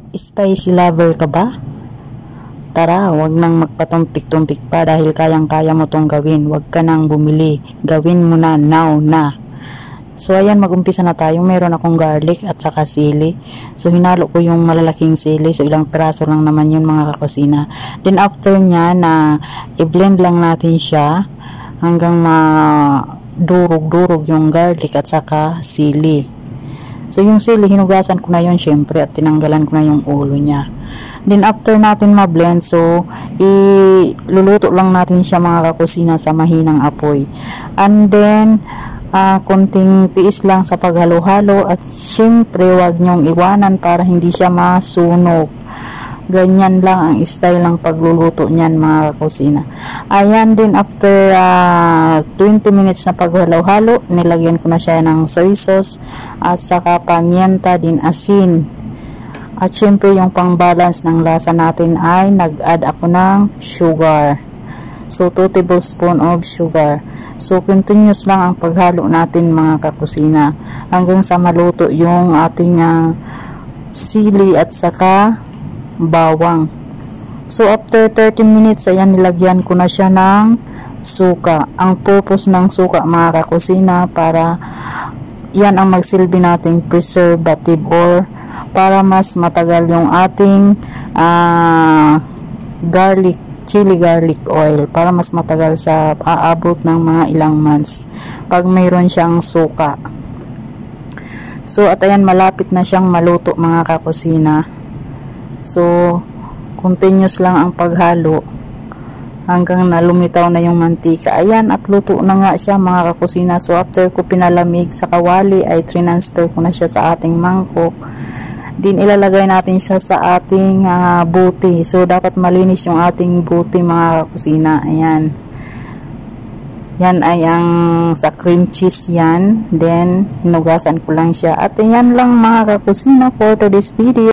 Spicy lover ka ba? Tara, wag nang magpatumpik-tumpik pa dahil kayang-kaya mo tong gawin. Wag ka nang bumili. Gawin mo na, now na. So, ayan, mag-umpisa na tayo. Meron akong garlic at saka sili. So, hinalo ko yung malalaking sili. So, ilang piraso lang naman yun mga kakusina. Then, after nya na i-blend lang natin siya hanggang durog-durog yung garlic at saka sili. So, yung sili, hinugasan ko na yun syempre at tinanggalan ko na yung ulo niya. Then, after natin ma-blend, so, iluluto lang natin siya mga kakusina sa mahinang apoy. And then, konting tiis lang sa paghalo-halo at syempre, wag nyong iwanan para hindi siya masunog. Ganyan lang ang style ng pagluluto niyan mga kakusina. Ayan din, after 20 minutes na paghalo-halo, nilagyan ko na siya ng soy sauce at saka pamienta din, asin. At syempre yung pang-balance ng lasa natin ay nag-add ako ng sugar. So 2 tablespoon of sugar. So continuous lang ang paghalo natin mga kakusina hanggang sa maluto yung ating sili at saka bawang. So after 30 minutes, ayan, nilagyan ko na siya ng suka. Ang purpose ng suka mga kakusina, para yan ang magsilbi nating preservative or para mas matagal yung ating chili garlic oil, para mas matagal sa aabot ng mga ilang months pag mayroon siyang suka. So at ayan, malapit na siyang maluto mga kakusina. So, continuous lang ang paghalo hanggang na lumitaw na yung mantika. Ayan, at luto na nga siya mga kakusina. So, after ko pinalamig sa kawali, ay transfer ko na siya sa ating mangkok. Din ilalagay natin siya sa ating buti. So, dapat malinis yung ating buti mga kakusina. Ayan. Yan ay ang sa cream cheese yan. Then, hinugasan ko lang siya. At ayan lang mga kakusina for today's video.